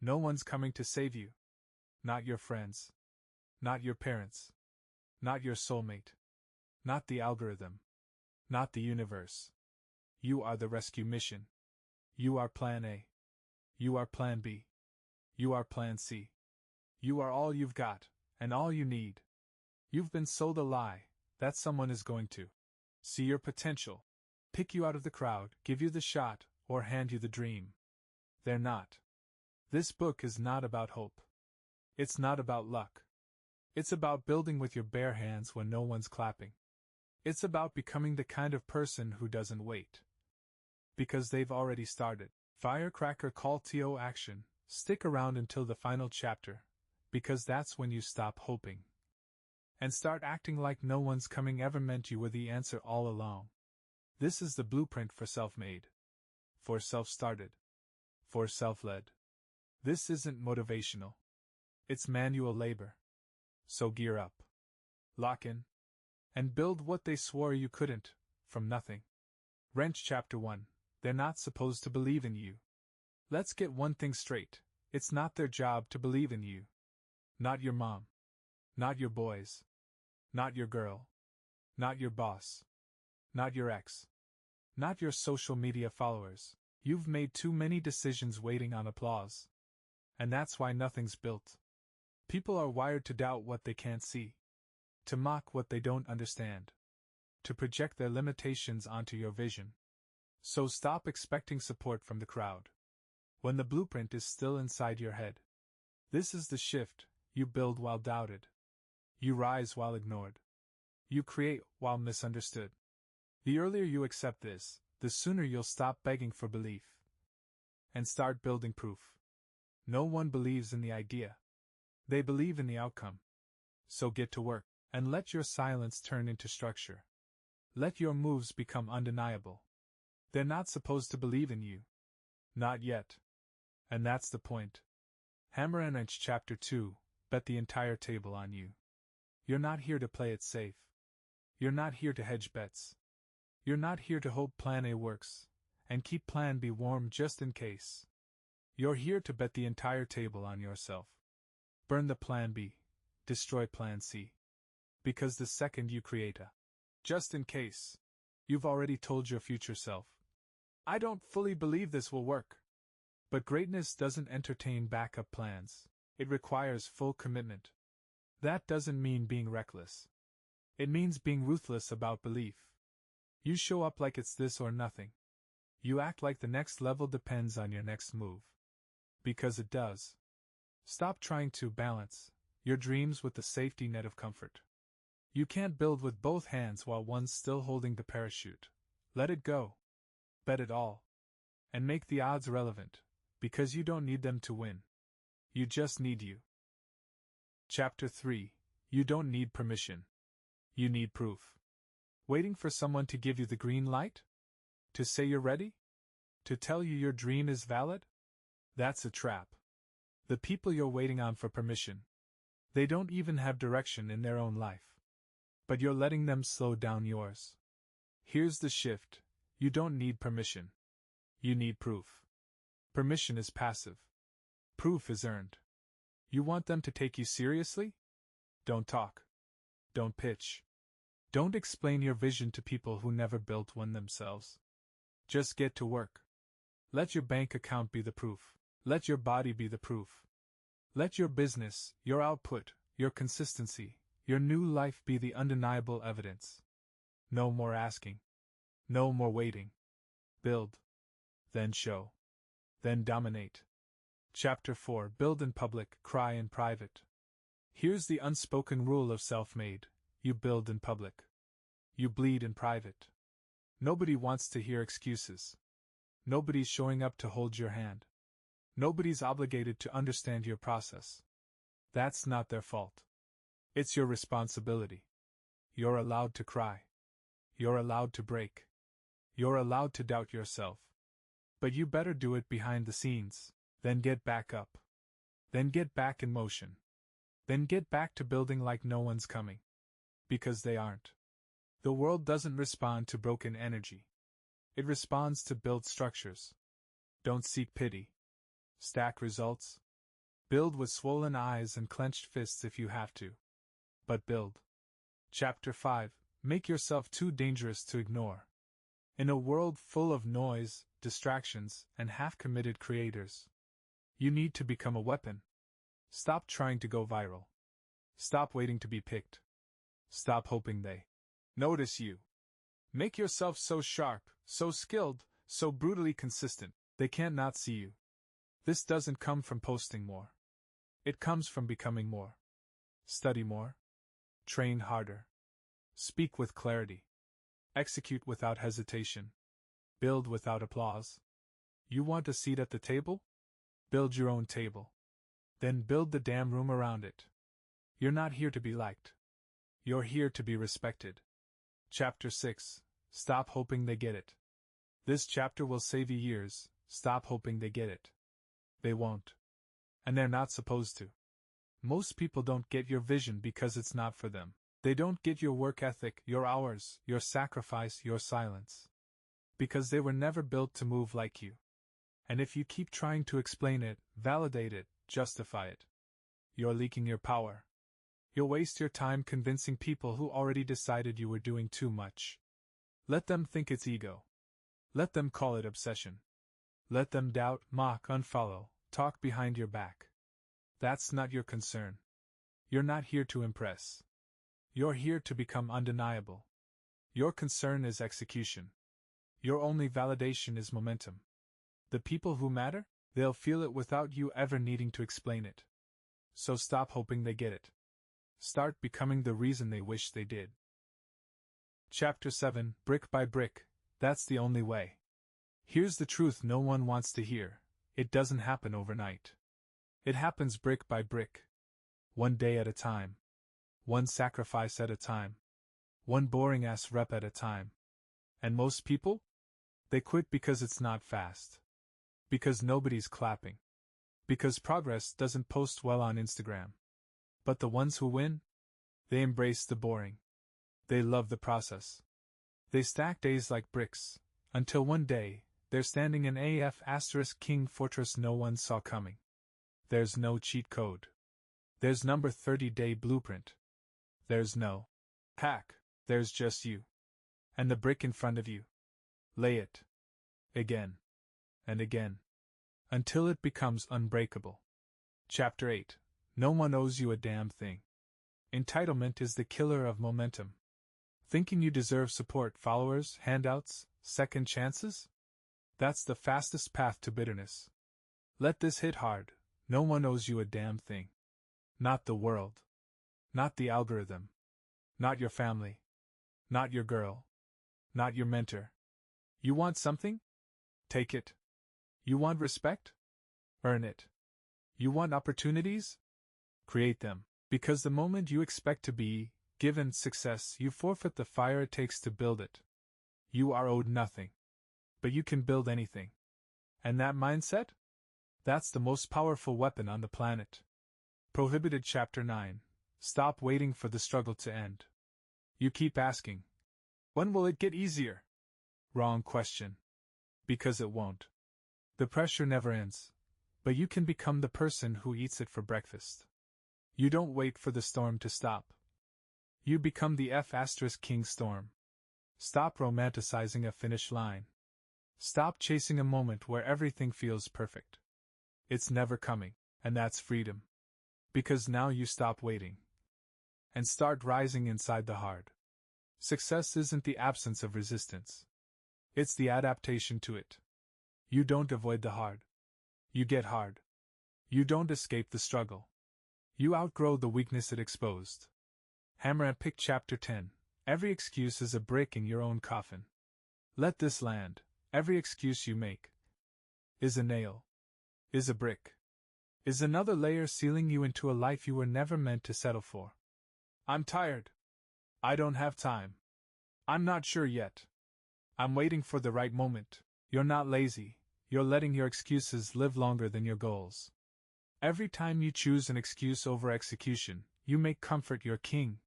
No one's coming to save you. Not your friends. Not your parents. Not your soulmate. Not the algorithm. Not the universe. You are the rescue mission. You are Plan A. You are Plan B. You are Plan C. You are all you've got, and all you need. You've been sold a lie that someone is going to see your potential, pick you out of the crowd, give you the shot, or hand you the dream. They're not. This book is not about hope. It's not about luck. It's about building with your bare hands when no one's clapping. It's about becoming the kind of person who doesn't wait. Because they've already started. Firecracker call to action, stick around until the final chapter, because that's when you stop hoping. And start acting like no one's coming ever meant you were the answer all along. This is the blueprint for self-made. For self-started. For self-led. This isn't motivational. It's manual labor. So gear up. Lock in. And build what they swore you couldn't, from nothing. Wrench Chapter 1. They're not supposed to believe in you. Let's get one thing straight. It's not their job to believe in you. Not your mom. Not your boys. Not your girl. Not your boss. Not your ex. Not your social media followers. You've made too many decisions waiting on applause. And that's why nothing's built. People are wired to doubt what they can't see. To mock what they don't understand. To project their limitations onto your vision. So stop expecting support from the crowd. When the blueprint is still inside your head. This is the shift. You build while doubted. You rise while ignored. You create while misunderstood. The earlier you accept this, the sooner you'll stop begging for belief. And start building proof. No one believes in the idea. They believe in the outcome. So get to work, and let your silence turn into structure. Let your moves become undeniable. They're not supposed to believe in you. Not yet. And that's the point. Hammer and Wrench Chapter 2, bet the entire table on you. You're not here to play it safe. You're not here to hedge bets. You're not here to hope Plan A works, and keep Plan B warm just in case. You're here to bet the entire table on yourself. Burn the Plan B, destroy Plan C. Because the second you create a just in case, you've already told your future self, I don't fully believe this will work. But greatness doesn't entertain backup plans. It requires full commitment. That doesn't mean being reckless. It means being ruthless about belief. You show up like it's this or nothing. You act like the next level depends on your next move. Because it does. Stop trying to balance your dreams with the safety net of comfort. You can't build with both hands while one's still holding the parachute. Let it go. Bet it all. And make the odds relevant, because you don't need them to win. You just need you. Chapter 3. You don't need permission. You need proof. Waiting for someone to give you the green light? To say you're ready? To tell you your dream is valid? That's a trap. The people you're waiting on for permission, they don't even have direction in their own life. But you're letting them slow down yours. Here's the shift. You don't need permission. You need proof. Permission is passive. Proof is earned. You want them to take you seriously? Don't talk. Don't pitch. Don't explain your vision to people who never built one themselves. Just get to work. Let your bank account be the proof. Let your body be the proof. Let your business, your output, your consistency, your new life be the undeniable evidence. No more asking. No more waiting. Build. Then show. Then dominate. Chapter 4. Build in public, cry in private. Here's the unspoken rule of self-made. You build in public. You bleed in private. Nobody wants to hear excuses. Nobody's showing up to hold your hand. Nobody's obligated to understand your process. That's not their fault. It's your responsibility. You're allowed to cry. You're allowed to break. You're allowed to doubt yourself. But you better do it behind the scenes, then get back up. Then get back in motion. Then get back to building like no one's coming. Because they aren't. The world doesn't respond to broken energy. It responds to built structures. Don't seek pity. Stack results. Build with swollen eyes and clenched fists if you have to. But build. Chapter 5. Make yourself too dangerous to ignore. In a world full of noise, distractions, and half-committed creators, you need to become a weapon. Stop trying to go viral. Stop waiting to be picked. Stop hoping they notice you. Make yourself so sharp, so skilled, so brutally consistent, they can't not see you. This doesn't come from posting more. It comes from becoming more. Study more. Train harder. Speak with clarity. Execute without hesitation. Build without applause. You want a seat at the table? Build your own table. Then build the damn room around it. You're not here to be liked. You're here to be respected. Chapter 6. Stop hoping they get it. This chapter will save you years. Stop hoping they get it. They won't. And they're not supposed to. Most people don't get your vision because it's not for them. They don't get your work ethic, your hours, your sacrifice, your silence. Because they were never built to move like you. And if you keep trying to explain it, validate it, justify it, you're leaking your power. You'll waste your time convincing people who already decided you were doing too much. Let them think it's ego. Let them call it obsession. Let them doubt, mock, unfollow, talk behind your back. That's not your concern. You're not here to impress. You're here to become undeniable. Your concern is execution. Your only validation is momentum. The people who matter, they'll feel it without you ever needing to explain it. So stop hoping they get it. Start becoming the reason they wish they did. Chapter 7. Brick by brick, that's the only way. Here's the truth no one wants to hear. It doesn't happen overnight. It happens brick by brick. One day at a time. One sacrifice at a time. One boring-ass rep at a time. And most people? They quit because it's not fast. Because nobody's clapping. Because progress doesn't post well on Instagram. But the ones who win? They embrace the boring. They love the process. They stack days like bricks, until one day, they're standing in King fortress no one saw coming. There's no cheat code. There's number 30-day blueprint. There's no hack, there's just you. And the brick in front of you. Lay it. Again. And again. Until it becomes unbreakable. Chapter 8. No one owes you a damn thing. Entitlement is the killer of momentum. Thinking you deserve support, followers, handouts, second chances? That's the fastest path to bitterness. Let this hit hard. No one owes you a damn thing. Not the world. Not the algorithm. Not your family. Not your girl. Not your mentor. You want something? Take it. You want respect? Earn it. You want opportunities? Create them. Because the moment you expect to be given success, you forfeit the fire it takes to build it. You are owed nothing. But you can build anything. And that mindset? That's the most powerful weapon on the planet. Prohibited Chapter 9. Stop waiting for the struggle to end. You keep asking, when will it get easier? Wrong question. Because it won't. The pressure never ends. But you can become the person who eats it for breakfast. You don't wait for the storm to stop. You become the King storm. Stop romanticizing a finish line. Stop chasing a moment where everything feels perfect. It's never coming, and that's freedom. Because now you stop waiting. And start rising inside the hard. Success isn't the absence of resistance. It's the adaptation to it. You don't avoid the hard. You get hard. You don't escape the struggle. You outgrow the weakness it exposed. Hammer and pick Chapter 10. Every excuse is a brick in your own coffin. Let this land. Every excuse you make is a nail. Is a brick. Is another layer sealing you into a life you were never meant to settle for. I'm tired. I don't have time. I'm not sure yet. I'm waiting for the right moment. You're not lazy. You're letting your excuses live longer than your goals. Every time you choose an excuse over execution, you make comfort your king.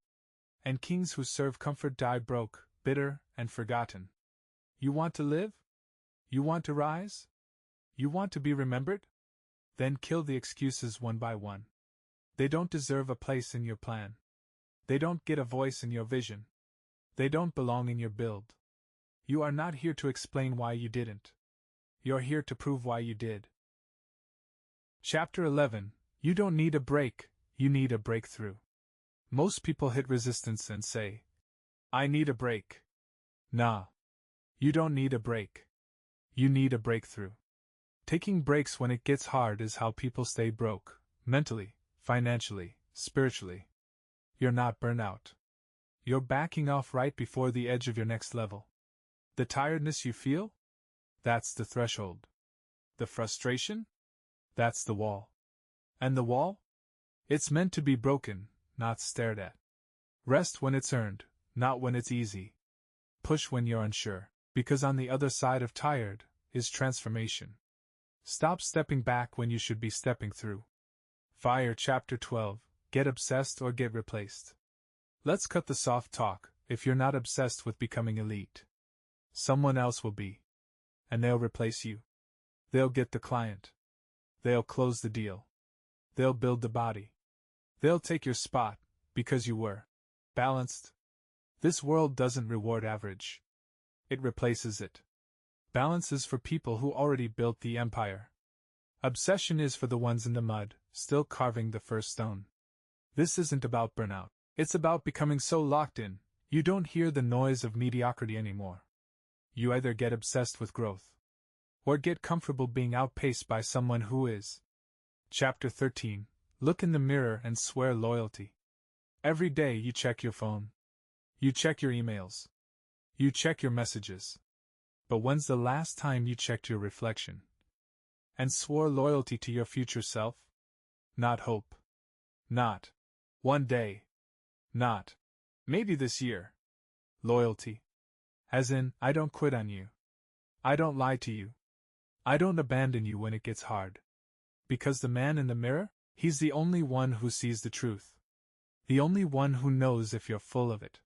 And kings who serve comfort die broke, bitter, and forgotten. You want to live? You want to rise? You want to be remembered? Then kill the excuses one by one. They don't deserve a place in your plan. They don't get a voice in your vision. They don't belong in your build. You are not here to explain why you didn't. You're here to prove why you did. Chapter 11. You don't need a break, you need a breakthrough. Most people hit resistance and say, I need a break. Nah. You don't need a break. You need a breakthrough. Taking breaks when it gets hard is how people stay broke, mentally, financially, spiritually. You're not burnout. You're backing off right before the edge of your next level. The tiredness you feel? That's the threshold. The frustration? That's the wall. And the wall? It's meant to be broken, not stared at. Rest when it's earned, not when it's easy. Push when you're unsure, because on the other side of tired is transformation. Stop stepping back when you should be stepping through. Fire Chapter 12. Get obsessed or get replaced. Let's cut the soft talk. If you're not obsessed with becoming elite, someone else will be. And they'll replace you. They'll get the client. They'll close the deal. They'll build the body. They'll take your spot, because you were balanced. This world doesn't reward average. It replaces it. Balance is for people who already built the empire. Obsession is for the ones in the mud, still carving the first stone. This isn't about burnout. It's about becoming so locked in, you don't hear the noise of mediocrity anymore. You either get obsessed with growth, or get comfortable being outpaced by someone who is. Chapter 13. Look in the mirror and swear loyalty. Every day you check your phone. You check your emails. You check your messages. But when's the last time you checked your reflection? And swore loyalty to your future self? Not hope. Not one day. Not maybe this year. Loyalty. As in, I don't quit on you. I don't lie to you. I don't abandon you when it gets hard. Because the man in the mirror, he's the only one who sees the truth. The only one who knows if you're full of it.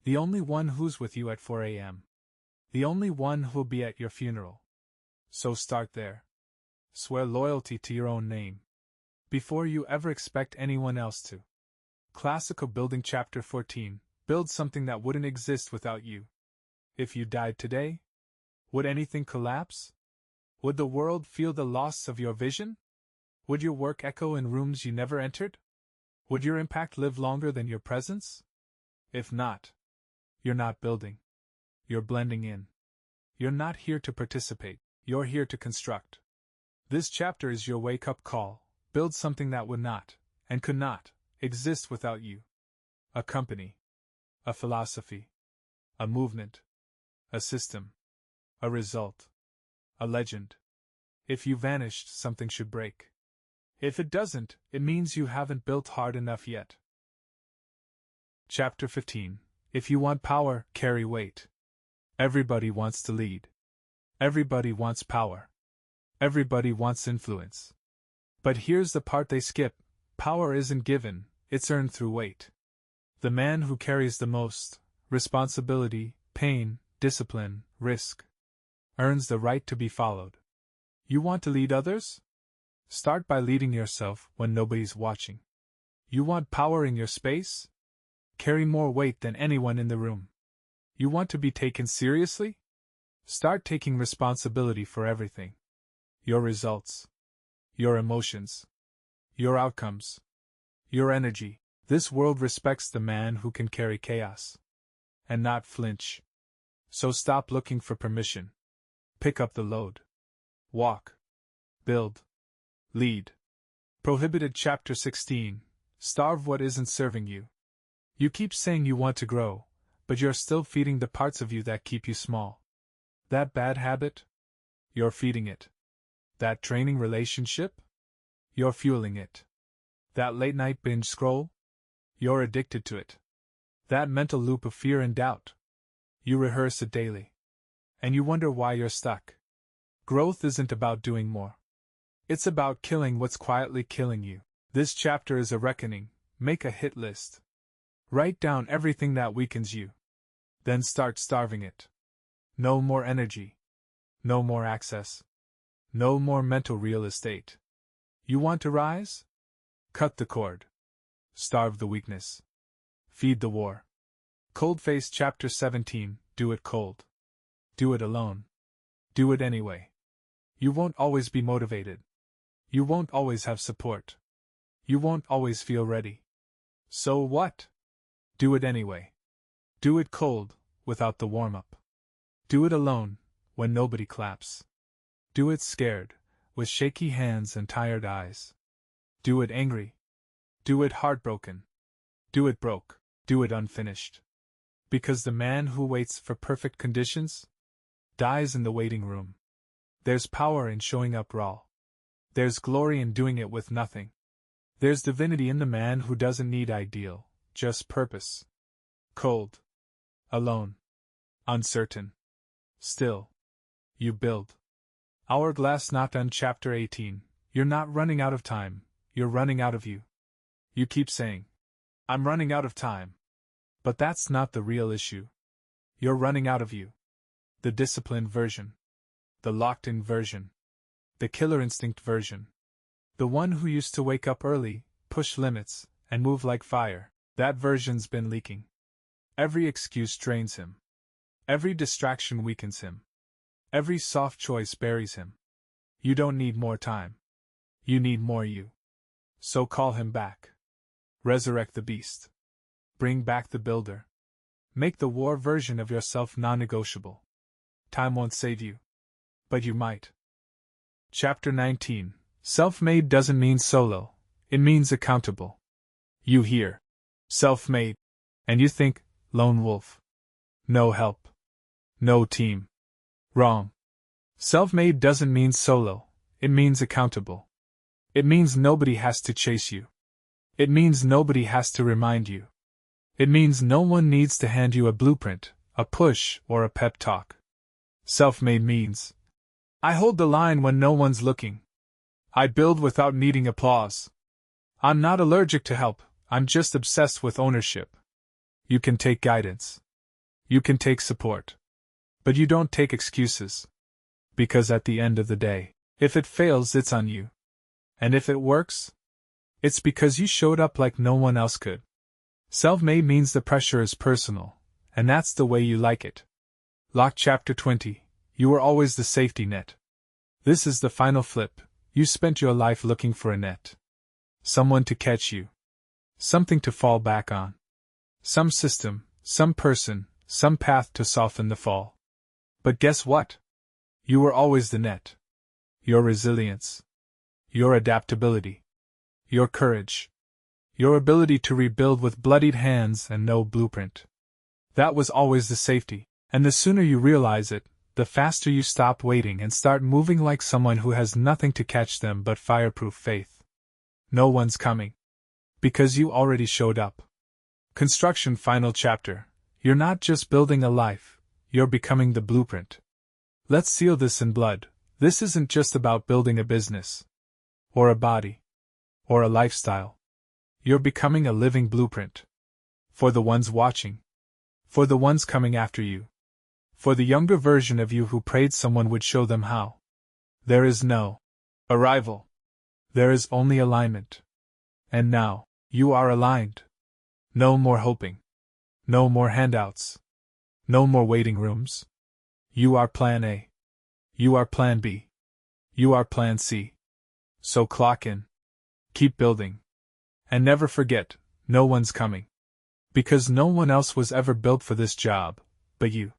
The only one who's with you at 4 a.m. The only one who'll be at your funeral. So start there. Swear loyalty to your own name. Before you ever expect anyone else to. Classical Building Chapter 14. Build something that wouldn't exist without you. If you died today, would anything collapse? Would the world feel the loss of your vision? Would your work echo in rooms you never entered? Would your impact live longer than your presence? If not, you're not building. You're blending in. You're not here to participate, you're here to construct. This chapter is your wake-up call. Build something that would not, and could not, exist without you. A company. A philosophy. A movement. A system. A result. A legend. If you vanished, something should break. If it doesn't, it means you haven't built hard enough yet. Chapter 15. If you want power, carry weight. Everybody wants to lead. Everybody wants power. Everybody wants influence. But here's the part they skip. Power isn't given, it's earned through weight. The man who carries the most responsibility, pain, discipline, risk, earns the right to be followed. You want to lead others? Start by leading yourself when nobody's watching. You want power in your space? Carry more weight than anyone in the room. You want to be taken seriously? Start taking responsibility for everything. Your results. Your emotions. Your outcomes. Your energy. This world respects the man who can carry chaos. And not flinch. So stop looking for permission. Pick up the load. Walk. Build. Lead. Prohibited Chapter 16. Starve what isn't serving you. You keep saying you want to grow, but you're still feeding the parts of you that keep you small. That bad habit? You're feeding it. That draining relationship? You're fueling it. That late night binge scroll? You're addicted to it. That mental loop of fear and doubt? You rehearse it daily. And you wonder why you're stuck. Growth isn't about doing more. It's about killing what's quietly killing you. This chapter is a reckoning. Make a hit list. Write down everything that weakens you. Then start starving it. No more energy. No more access. No more mental real estate. You want to rise? Cut the cord. Starve the weakness. Feed the war. Coldface Chapter 17. Do it cold. Do it alone. Do it anyway. You won't always be motivated. You won't always have support. You won't always feel ready. So what? Do it anyway. Do it cold, without the warm-up. Do it alone, when nobody claps. Do it scared, with shaky hands and tired eyes. Do it angry. Do it heartbroken. Do it broke. Do it unfinished. Because the man who waits for perfect conditions dies in the waiting room. There's power in showing up raw. There's glory in doing it with nothing. There's divinity in the man who doesn't need ideal, just purpose. Cold. Alone. Uncertain. Still. You build. Hourglass Not Done Chapter 18. You're not running out of time, you're running out of you. You keep saying, I'm running out of time. But that's not the real issue. You're running out of you. The disciplined version. The locked-in version. The killer instinct version. The one who used to wake up early, push limits, and move like fire. That version's been leaking. Every excuse drains him. Every distraction weakens him. Every soft choice buries him. You don't need more time. You need more you. So call him back. Resurrect the beast. Bring back the builder. Make the war version of yourself non-negotiable. Time won't save you. But you might. Chapter 19. Self-made doesn't mean solo. It means accountable. You hear self-made, and you think lone wolf. No help. No team. Wrong. Self-made doesn't mean solo. It means accountable. It means nobody has to chase you. It means nobody has to remind you. It means no one needs to hand you a blueprint, a push, or a pep talk. Self-made means I hold the line when no one's looking. I build without needing applause. I'm not allergic to help, I'm just obsessed with ownership. You can take guidance. You can take support. But you don't take excuses. Because at the end of the day, if it fails, it's on you. And if it works, it's because you showed up like no one else could. Self-made means the pressure is personal, and that's the way you like it. Lock Chapter 20. You were always the safety net. This is the final flip. You spent your life looking for a net. Someone to catch you. Something to fall back on. Some system, some person, some path to soften the fall. But guess what? You were always the net. Your resilience. Your adaptability. Your courage. Your ability to rebuild with bloodied hands and no blueprint. That was always the safety, and the sooner you realize it, the faster you stop waiting and start moving like someone who has nothing to catch them but fireproof faith. No one's coming. Because you already showed up. Construction Final Chapter. You're not just building a life, you're becoming the blueprint. Let's seal this in blood. This isn't just about building a business. Or a body. Or a lifestyle. You're becoming a living blueprint. For the ones watching. For the ones coming after you. For the younger version of you who prayed someone would show them how. There is no arrival. There is only alignment. And now, you are aligned. No more hoping. No more handouts. No more waiting rooms. You are Plan A. You are Plan B. You are Plan C. So clock in. Keep building. And never forget, no one's coming. Because no one else was ever built for this job, but you.